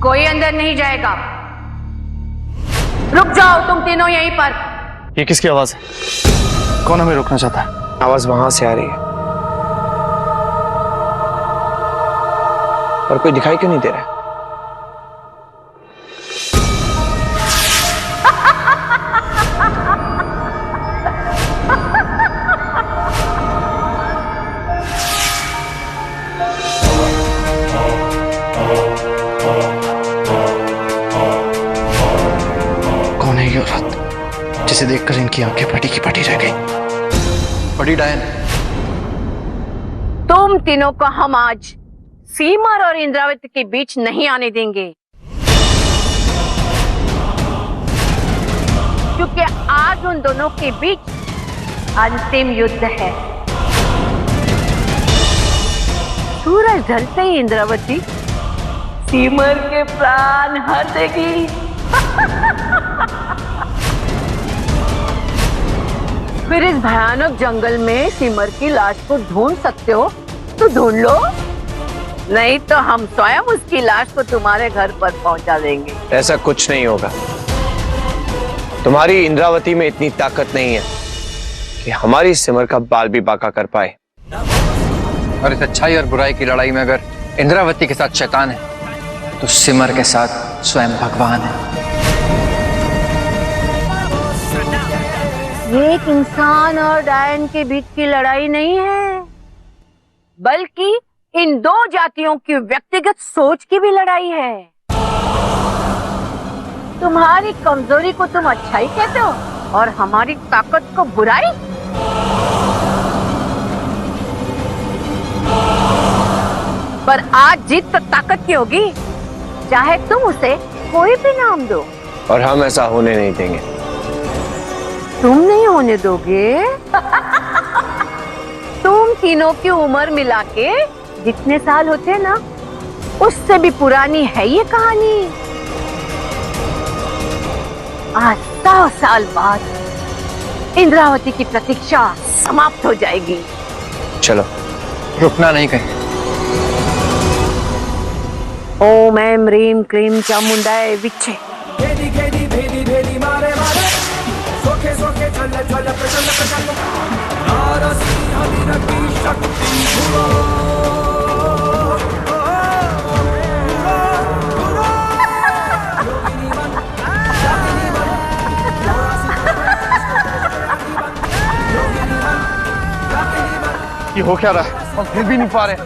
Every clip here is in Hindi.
कोई अंदर नहीं जाएगा। रुक जाओ तुम तीनों यहीं पर। ये किसकी आवाज है? कौन हमें रोकना चाहता है? आवाज वहां से आ रही है, पर कोई दिखाई क्यों नहीं दे रहा है? कौन है ये औरत जिसे देखकर इनकी आंखें फटी की फटी रह गई? बड़ी डायन, तुम तीनों को हम आज सीमर और इंद्रावती के बीच नहीं आने देंगे, क्योंकि आज उन दोनों के बीच अंतिम युद्ध है। सूरज ढलते ही इंद्रावती सीमर के प्राण हर देगी। फिर इस भयानक जंगल में सीमर की लाश को ढूंढ सकते हो तो ढूंढ लो, नहीं तो हम स्वयं उसकी लाश को तुम्हारे घर पर पहुंचा देंगे। ऐसा कुछ नहीं होगा। तुम्हारी इंद्रावती में इतनी ताकत नहीं है कि हमारी सिमर का बाल भी बांका कर पाए। और इस अच्छाई और बुराई की लड़ाई में अगर इंद्रावती के साथ शैतान है तो सिमर के साथ स्वयं भगवान है। ये एक इंसान और डायन के बीच की लड़ाई नहीं है, बल्कि इन दो जातियों की व्यक्तिगत सोच की भी लड़ाई है। तुम्हारी कमजोरी को तुम अच्छाई कहते हो और हमारी ताकत को बुराई। पर आज जीत तो ताकत की होगी, चाहे तुम उसे कोई भी नाम दो। और हम ऐसा होने नहीं देंगे। तुम नहीं होने दोगे? तुम तीनों की उम्र मिला के जितने साल होते हैं ना, उससे भी पुरानी है ये कहानी। आज 100 साल बाद इंद्रावती की प्रतीक्षा समाप्त हो जाएगी। चलो, रुकना नहीं कहीं। ओम ऐं ह्रीं क्लीं चामुंडाय विच्चे। भेदी भेदी भेदी भेदी मारे मारे सोखे सोखे चल चल प्रचंड प्रचंड नारसिंह हरिन की शक्ति भुलो। ये हो क्या रहा है? हम फिर भी नहीं पा रहे।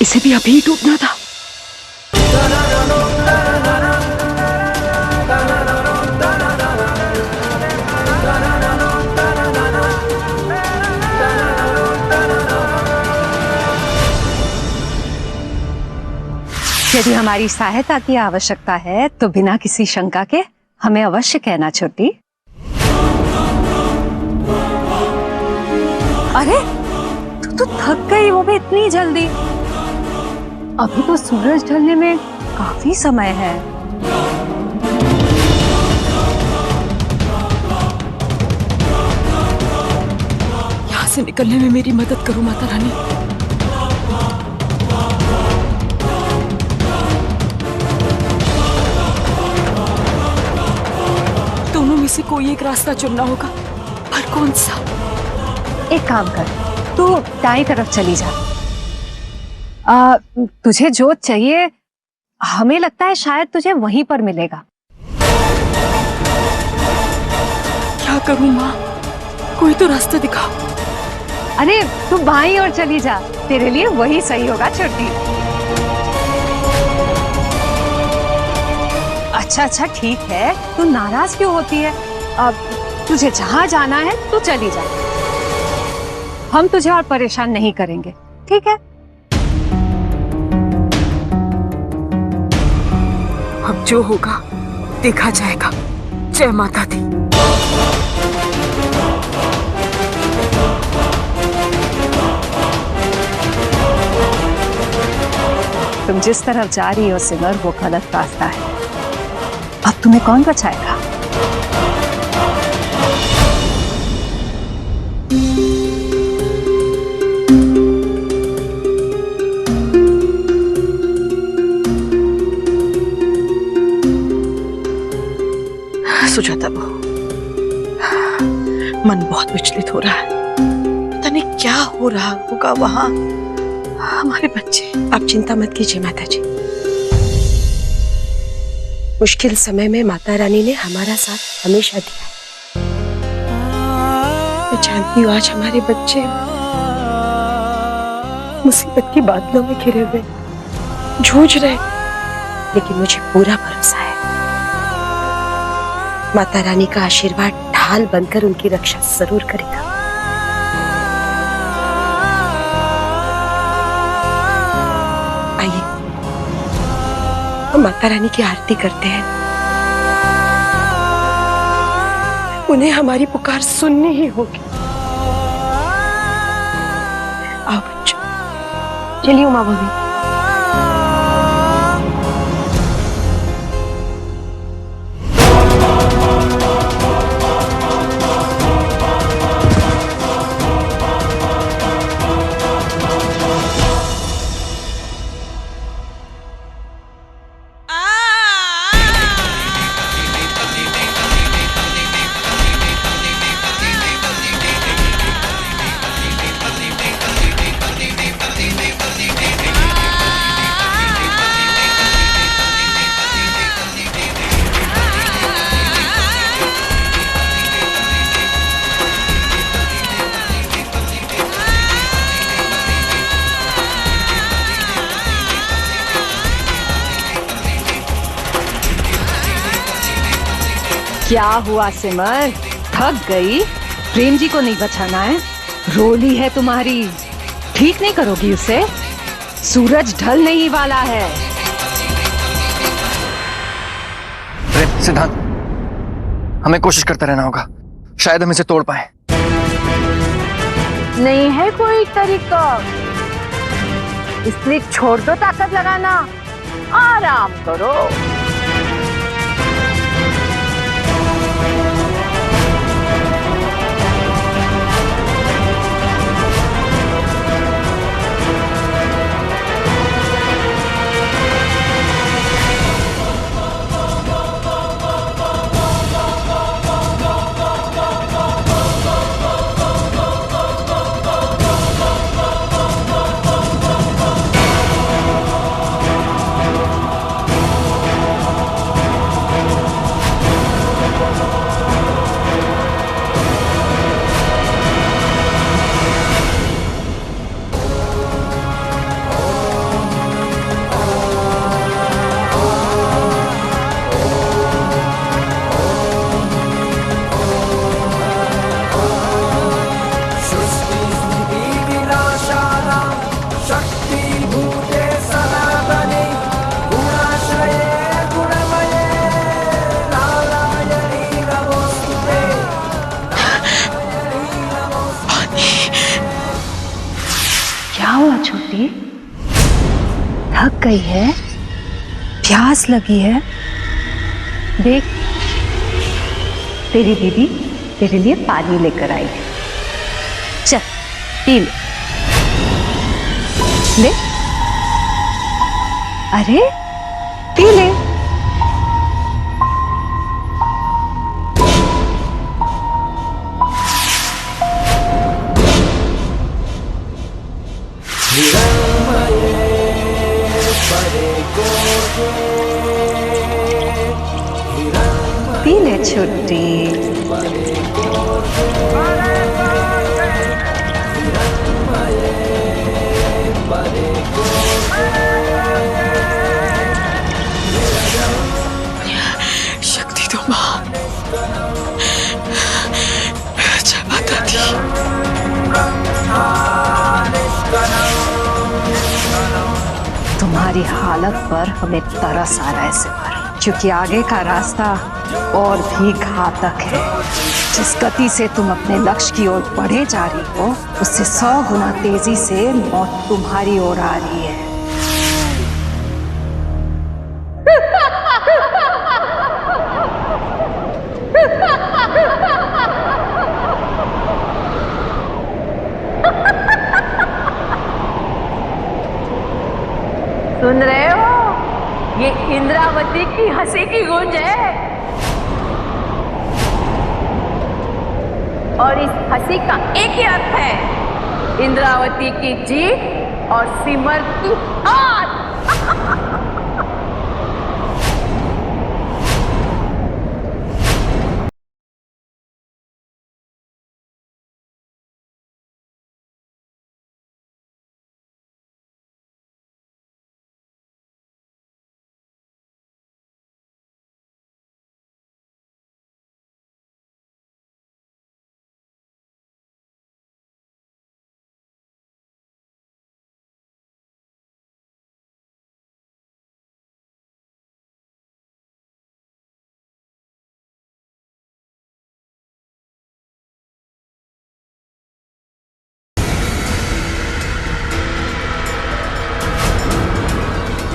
इसे भी अभी डूबना था। यदि हमारी सहायता की आवश्यकता है तो बिना किसी शंका के हमें अवश्य कहना छोटी। अरे तू तो थक गई, वो भी इतनी जल्दी। अभी तो सूरज ढलने में काफी समय है। यहाँ से निकलने में मेरी मदद करो माता रानी। दोनों में से कोई एक रास्ता चुनना होगा, पर कौन सा? एक काम कर, तू दाईं तरफ चली जा। तुझे जो चाहिए हमें लगता है शायद तुझे वहीं पर मिलेगा। क्या करूं माँ, कोई तो रास्ता दिखाओ। अरे तू बाईं ओर चली जा, तेरे लिए वही सही होगा छोटी। अच्छा ठीक है, तू नाराज क्यों होती है? अब तुझे जहां जाना है तू चली जा, हम तुझे और परेशान नहीं करेंगे, ठीक है? अब जो होगा देखा जाएगा। जय माता दी। तुम जिस तरफ जा रही हो सिमर, वो गलत रास्ता है। अब तुम्हें कौन बचाएगा? सुजाता बहू, मन बहुत विचलित हो रहा है। पता नहीं क्या हो रहा होगा वहां हमारे बच्चे। आप चिंता मत कीजिए माता जी। मुश्किल समय में माता रानी ने हमारा साथ हमेशा दिया। मैं जानती हूँ आज हमारे बच्चे मुसीबत की बादलों में घिरे हुए जूझ रहे, लेकिन मुझे पूरा भरोसा है माता रानी का आशीर्वाद ढाल बनकर उनकी रक्षा जरूर करेगा। आइए हम माता रानी की आरती करते हैं। उन्हें हमारी पुकार सुननी ही होगी। आओ बच्चों, चलिए उमा भाभी। क्या हुआ सिमर, थक गई? प्रेम जी को नहीं बचाना है? रोली है तुम्हारी, ठीक नहीं करोगी उसे? सूरज ढल नहीं वाला है। अरे सिद्धांत, हमें कोशिश करते रहना होगा, शायद हम इसे तोड़ पाए। नहीं है कोई तरीका, इसलिए छोड़ दो ताकत लगाना, आराम करो। छोटी, थक गई है, प्यास लगी है? देख, तेरी दीदी तेरे लिए पानी लेकर आई है, चल पी ले। ले, अरे पी ले। पी ले छोटी। शक्ति तो मां, जय माता दी। तुम्हारी हालत पर हमें तरस आ रहा है सिमर, क्योंकि आगे का रास्ता और भी घातक है। जिस गति से तुम अपने लक्ष्य की ओर बढ़े जा रही हो, उससे 100 गुना तेजी से मौत तुम्हारी ओर आ रही है। इंद्रावती की हंसी की गूंज है। और इस हंसी का एक ही अर्थ है, इंद्रावती की जीत और सिमर की हार।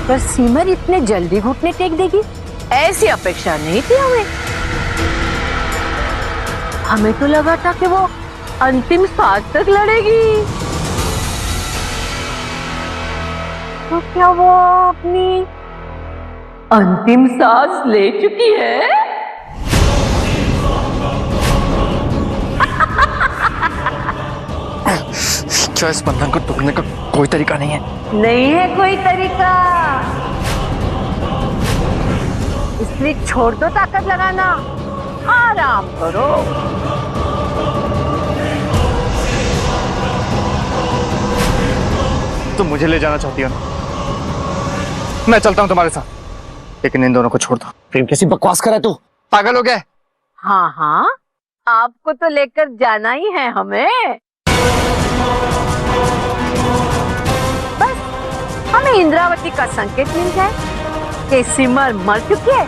पर सिमर इतने जल्दी घुटने टेक देगी, ऐसी अपेक्षा नहीं थी हमें। हमें तो लगा था कि वो अंतिम सांस तक लड़ेगी। तो क्या वो अपनी अंतिम सांस ले चुकी है? क्या इस बंधन को तोड़ने का कोई तरीका नहीं है? नहीं है कोई तरीका, इसलिए छोड़ दो ताकत लगाना, आराम करो। तुम मुझे ले जाना चाहती हो ना? मैं चलता हूँ तुम्हारे साथ, लेकिन इन दोनों को छोड़ दो। प्रेम कैसी बकवास कर रहा है तू? पागल हो गया? हाँ हाँ, आपको तो लेकर जाना ही है हमें। बस हमें इंद्रावती का संकेत मिल जाए कि सिमर मर चुकी है,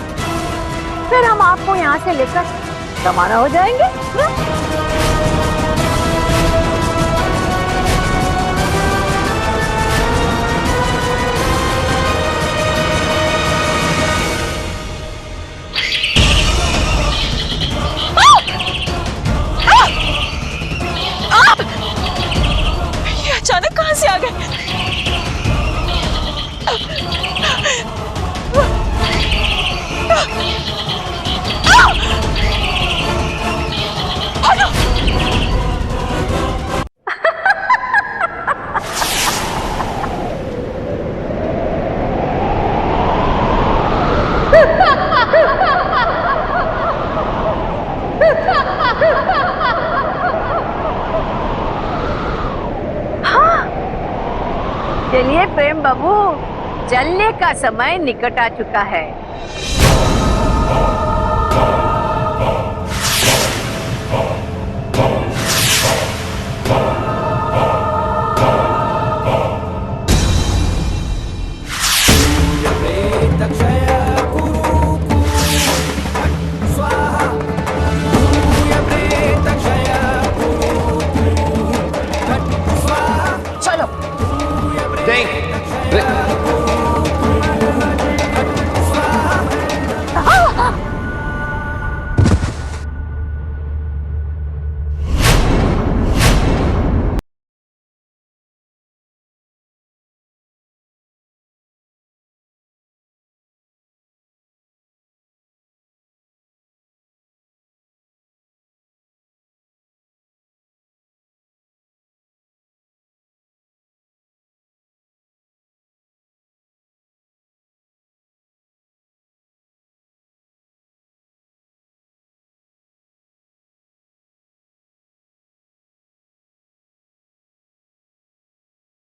फिर हम आपको यहाँ से लेकर रवाना हो जाएंगे। ये अचानक कहां से आ गए? चलिए प्रेम बाबू, चलने का समय निकट आ चुका है।